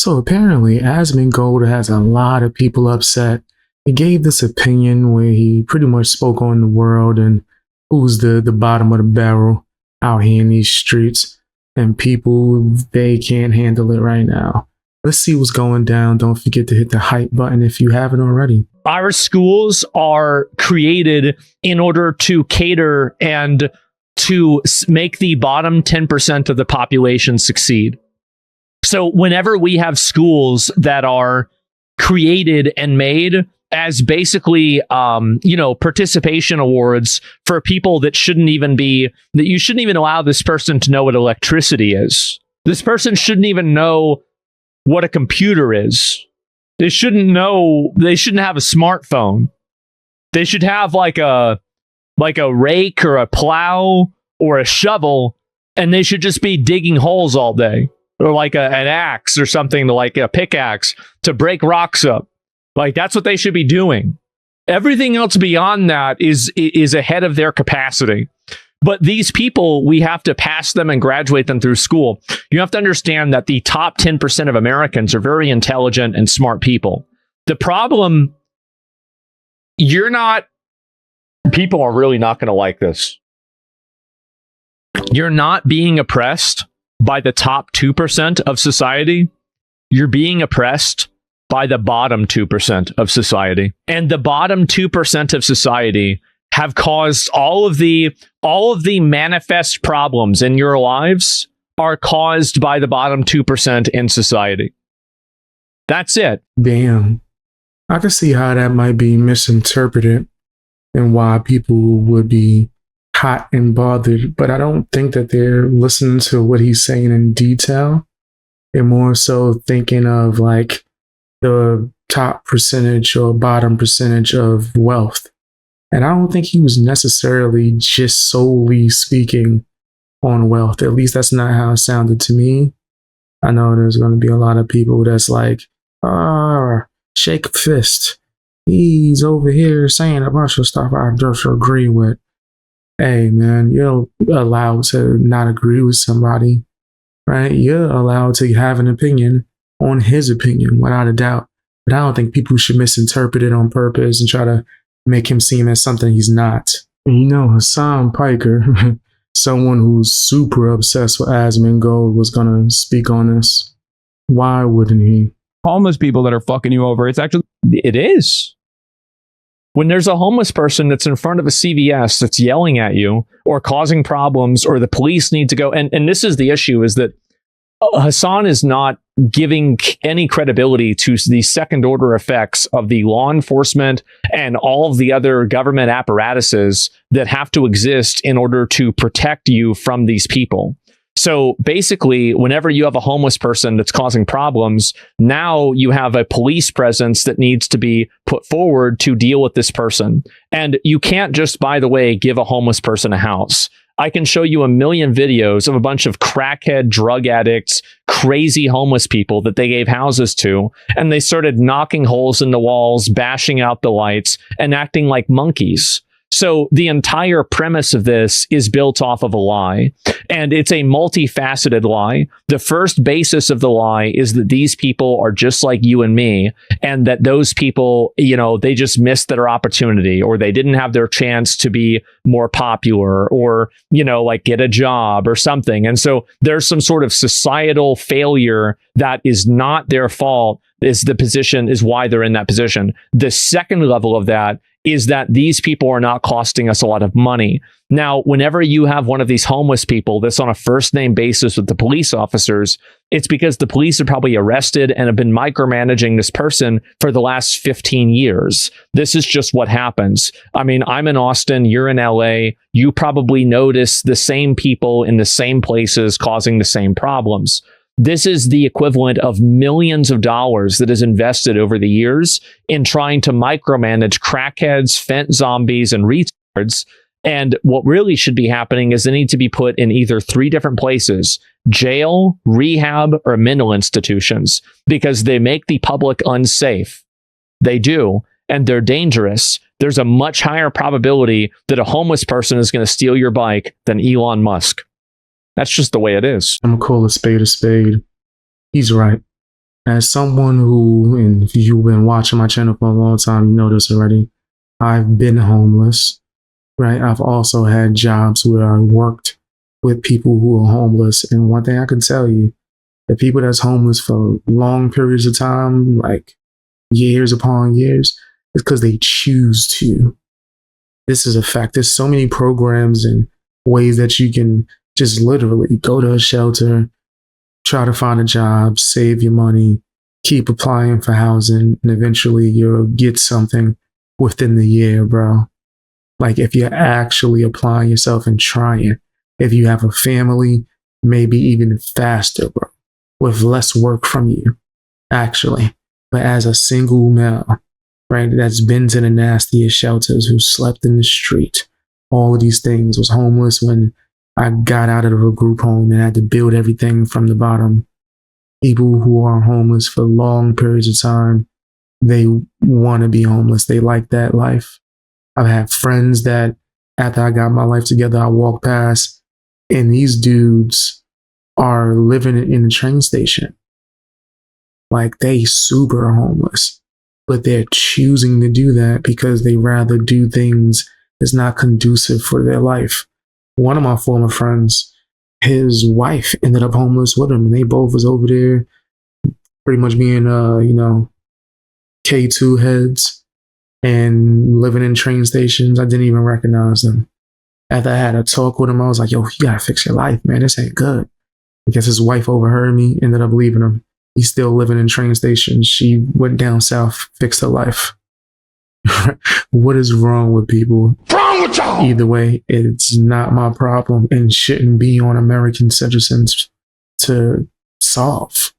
So apparently, Asmongold has a lot of people upset. He gave this opinion where he pretty much spoke on the world and who's the bottom of the barrel out here in these streets. And people, they can't handle it right now. Let's see what's going down. Don't forget to hit the hype button if you haven't already. Our schools are created in order to cater and to make the bottom 10% of the population succeed. So whenever we have schools that are created and made as basically, participation awards for people that you shouldn't even allow this person to know what electricity is. This person shouldn't even know what a computer is. They shouldn't have a smartphone. They should have like a rake or a plow or a shovel, and they should just be digging holes all day. Or like an axe or something, like a pickaxe to break rocks up. Like that's what they should be doing. Everything else beyond that is ahead of their capacity. But these people, we have to pass them and graduate them through school. You have to understand that the top 10% of Americans are very intelligent and smart people. The problem, people are really not going to like this. You're not being oppressed by the top 2% of society. You're being oppressed by the bottom 2% of society. And the bottom 2% of society have caused all of the manifest problems in your lives are caused by the bottom 2% in society. That's it. Damn. I can see how that might be misinterpreted and why people would be hot and bothered, but I don't think that they're listening to what he's saying in detail. They're more so thinking of like the top percentage or bottom percentage of wealth. And I don't think he was necessarily just solely speaking on wealth. At least that's not how it sounded to me. I know there's going to be a lot of people that's like, shake a fist. He's over here saying a bunch of stuff I just agree with. Hey, man, you're allowed to not agree with somebody, right? You're allowed to have an opinion on his opinion, without a doubt. But I don't think people should misinterpret it on purpose and try to make him seem as something he's not. And you know, Hasan Piker, someone who's super obsessed with Asmongold, was going to speak on this. Why wouldn't he? Homeless people that are fucking you over. It is. When there's a homeless person that's in front of a CVS that's yelling at you or causing problems, or the police need to go, and this is the issue, is that Hasan is not giving any credibility to the second order effects of the law enforcement and all of the other government apparatuses that have to exist in order to protect you from these people. So basically, whenever you have a homeless person that's causing problems, now you have a police presence that needs to be put forward to deal with this person. And you can't just, by the way, give a homeless person a house. I can show you a million videos of a bunch of crackhead, drug addicts, crazy homeless people that they gave houses to, and they started knocking holes in the walls, bashing out the lights, and acting like monkeys. So the entire premise of this is built off of a lie, and it's a multifaceted lie. The first basis of the lie is that these people are just like you and me, and that those people, they just missed their opportunity, or they didn't have their chance to be more popular, or, like get a job or something. And so there's some sort of societal failure that is not their fault, is why they're in that position. The second level of that is that these people are not costing us a lot of money. Now, whenever you have one of these homeless people that's on a first name basis with the police officers, it's because the police have probably arrested and have been micromanaging this person for the last 15 years. This is just what happens. I mean, I'm in Austin, you're in LA. You probably notice the same people in the same places causing the same problems. This is the equivalent of millions of dollars that is invested over the years in trying to micromanage crackheads, fent zombies, and retards. And what really should be happening is they need to be put in either 3 different places: jail, rehab, or mental institutions, because they make the public unsafe. They do, and they're dangerous. There's a much higher probability that a homeless person is going to steal your bike than Elon Musk. That's just the way it is. I'm going to call a spade a spade. He's right. As someone who, and if you've been watching my channel for a long time, you know this already. I've been homeless, right? I've also had jobs where I worked with people who are homeless. And one thing I can tell you, the people that's homeless for long periods of time, like years upon years, is because they choose to. This is a fact. There's so many programs and ways that you can just literally go to a shelter, try to find a job, save your money, keep applying for housing, and eventually you'll get something within the year, bro. Like if you're actually applying yourself and trying, if you have a family, maybe even faster, bro, with less work from you, actually. But as a single male, right, that's been to the nastiest shelters, who slept in the street, all of these things, was homeless when I got out of a group home and had to build everything from the bottom. People who are homeless for long periods of time, they want to be homeless. They like that life. I've had friends that after I got my life together, I walk past and these dudes are living in the train station. Like they super homeless, but they're choosing to do that because they rather do things that's not conducive for their life. One of my former friends, his wife ended up homeless with him, and they both was over there pretty much being, K2 heads and living in train stations. I didn't even recognize them. After I had a talk with him, I was like, yo, you gotta fix your life, man. This ain't good. I guess his wife overheard me, ended up leaving him. He's still living in train stations. She went down south, fixed her life. What is wrong with people? Wrong with y'all? Either way, it's not my problem and shouldn't be on American citizens to solve.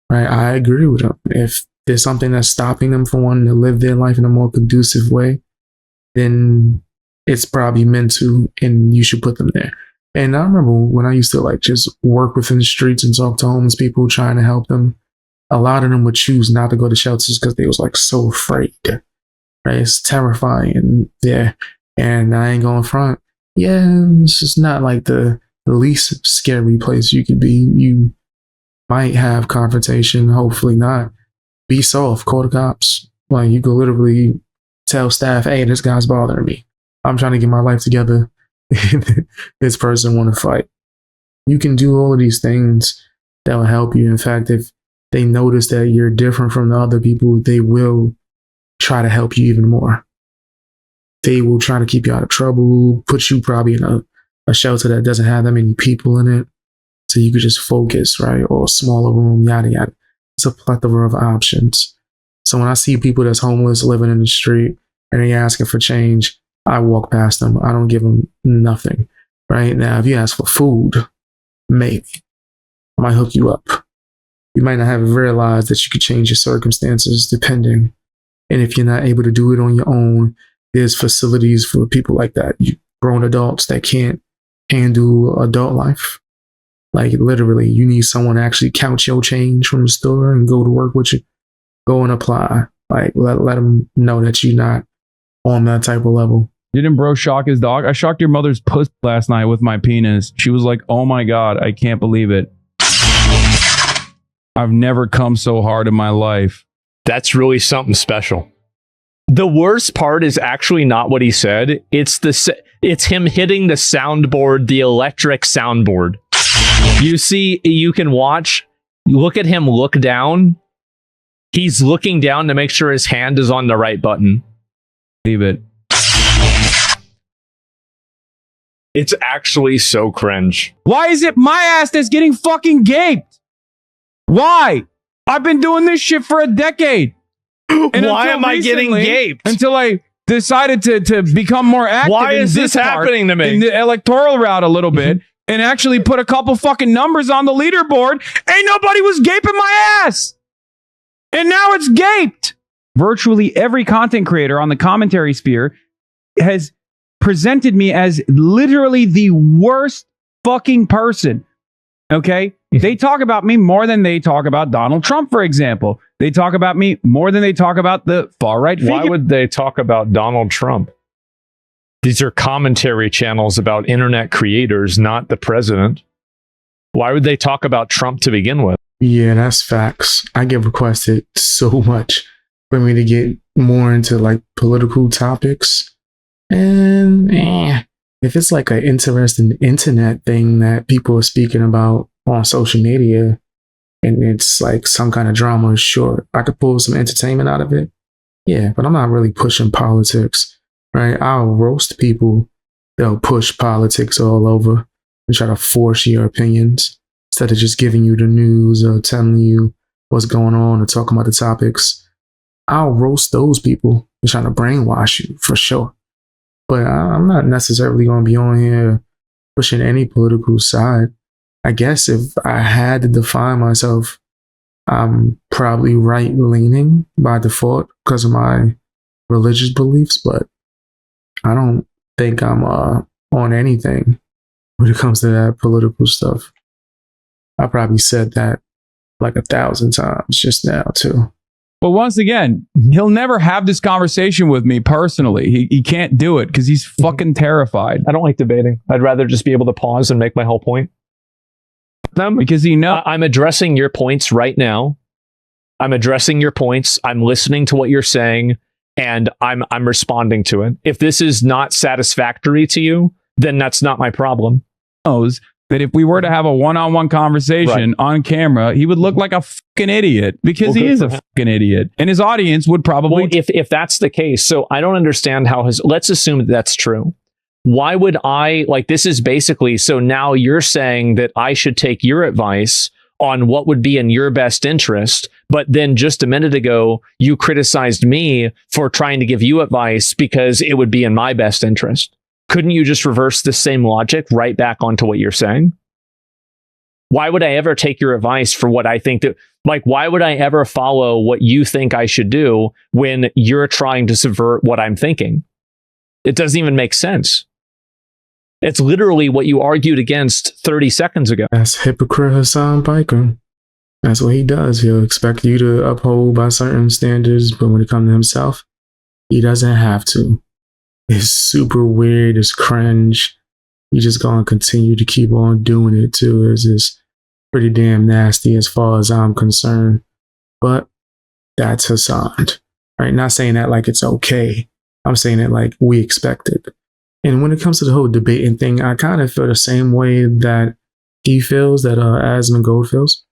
Right? I agree with them. If there's something that's stopping them from wanting to live their life in a more conducive way, then it's probably meant to, and you should put them there. And I remember when I used to like just work within the streets and talk to homeless people trying to help them, a lot of them would choose not to go to shelters because they was like so afraid. Right? It's terrifying there. And I ain't going front. Yeah, it's just not like the least scary place you could be. You might have confrontation, hopefully not. Be soft, call the cops. Like you could literally tell staff, hey, this guy's bothering me. I'm trying to get my life together. This person want to fight. You can do all of these things that will help you. In fact, if they notice that you're different from the other people, they will try to help you even more. They will try to keep you out of trouble, put you probably in a shelter that doesn't have that many people in it, so you could just focus, right? Or a smaller room, yada yada. It's a plethora of options. So when I see people that's homeless living in the street and they asking for change, I walk past them. I don't give them nothing. Right now, if you ask for food, maybe I might hook you up. You might not have realized that you could change your circumstances depending. And if you're not able to do it on your own, there's facilities for people like that. Grown adults that can't handle adult life. Like literally, you need someone to actually count your change from the store and go to work with you. Go and apply. Like let them know that you're not on that type of level. Didn't bro shock his dog? I shocked your mother's puss last night with my penis. She was like, oh my God, I can't believe it. I've never come so hard in my life. That's really something special. The worst part is actually not what he said. It's him hitting the soundboard, the electric soundboard. You see, you can watch, look at him look down. He's looking down to make sure his hand is on the right button. Leave it. It's actually so cringe. Why is it my ass that's getting fucking gaped? Why? I've been doing this shit for a decade. And why am I getting gaped? Until I decided to become more active. Why is this happening to me? In the electoral route a little bit and actually put a couple fucking numbers on the leaderboard. Ain't nobody was gaping my ass. And now it's gaped. Virtually every content creator on the commentary sphere has presented me as literally the worst fucking person. Okay? They talk about me more than they talk about Donald Trump, for example. They talk about me more than they talk about the far-right figure. Why would they talk about Donald Trump? These are commentary channels about internet creators, not the president. Why would they talk about Trump to begin with? Yeah, that's facts. I get requested so much for me to get more into like political topics. And if it's like an interesting internet thing that people are speaking about on social media and it's like some kind of drama, sure, I could pull some entertainment out of it. Yeah, but I'm not really pushing politics, right? I'll roast people. They'll push politics all over and try to force your opinions instead of just giving you the news or telling you what's going on or talking about the topics. I'll roast those people and trying to brainwash you for sure. But I'm not necessarily going to be on here pushing any political side. I guess if I had to define myself, I'm probably right leaning by default because of my religious beliefs, but I don't think I'm on anything when it comes to that political stuff. I probably said that like 1,000 times just now, too. But once again, he'll never have this conversation with me personally. He can't do it because he's fucking terrified. I don't like debating. I'd rather just be able to pause and make my whole point. Because he knows. I'm addressing your points right now. I'm addressing your points. I'm listening to what you're saying, and I'm responding to it. If this is not satisfactory to you, then that's not my problem. Knows that if we were to have a one-on-one conversation on camera, he would look like a fucking idiot because he is a fucking idiot. And his audience would probably... Well, if that's the case, so I don't understand how let's assume that that's true. Why would I, like, this is basically, so now you're saying that I should take your advice on what would be in your best interest, but then just a minute ago, you criticized me for trying to give you advice because it would be in my best interest. Couldn't you just reverse the same logic right back onto what you're saying? Why would I ever take your advice for what I think that, like, why would I ever follow what you think I should do when you're trying to subvert what I'm thinking? It doesn't even make sense. It's literally what you argued against 30 seconds ago. That's hypocrite Hasan Piker. That's what he does. He'll expect you to uphold by certain standards, but when it comes to himself, he doesn't have to. It's super weird. It's cringe. He's just going to continue to keep on doing it too. It's just pretty damn nasty as far as I'm concerned. But that's Hasan. Right? Not saying that like it's okay. I'm saying it like we expect it. And when it comes to the whole debating thing, I kind of feel the same way that he feels, that Asmongold feels.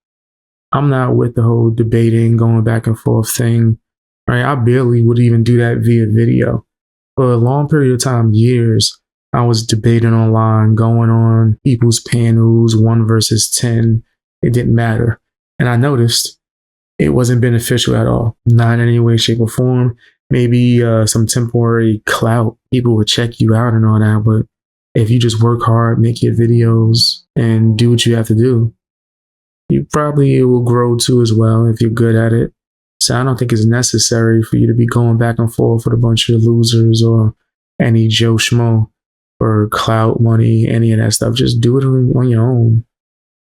I'm not with the whole debating, going back and forth thing. Right? I barely would even do that via video. For a long period of time, years, I was debating online, going on people's panels, 1 versus 10. It didn't matter. And I noticed it wasn't beneficial at all. Not in any way, shape, or form. Maybe some temporary clout. People would check you out and all that. But if you just work hard, make your videos, and do what you have to do, you probably will grow too as well if you're good at it. So I don't think it's necessary for you to be going back and forth with a bunch of losers or any Joe Schmo or clout money, any of that stuff. Just do it on your own.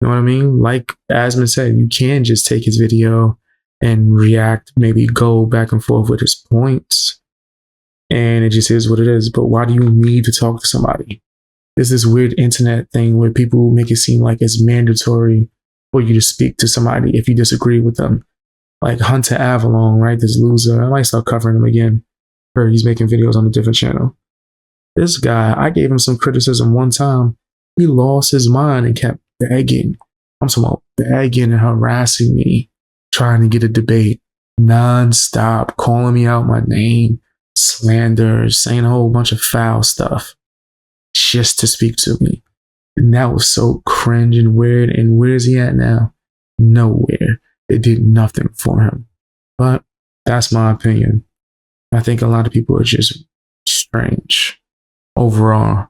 You know what I mean? Like Asmon said, you can just take his video and react, maybe go back and forth with his points. And it just is what it is. But why do you need to talk to somebody? There's this weird internet thing where people make it seem like it's mandatory for you to speak to somebody if you disagree with them. Like Hunter Avalon, right? This loser. I might start covering him again. Heard he's making videos on a different channel. This guy, I gave him some criticism one time. He lost his mind and kept begging. I'm talking about begging and harassing me, trying to get a debate non-stop, calling me out my name, slander, saying a whole bunch of foul stuff just to speak to me. And that was so cringe and weird. And where is he at now? Nowhere. It did nothing for him. But that's my opinion. I think a lot of people are just strange overall.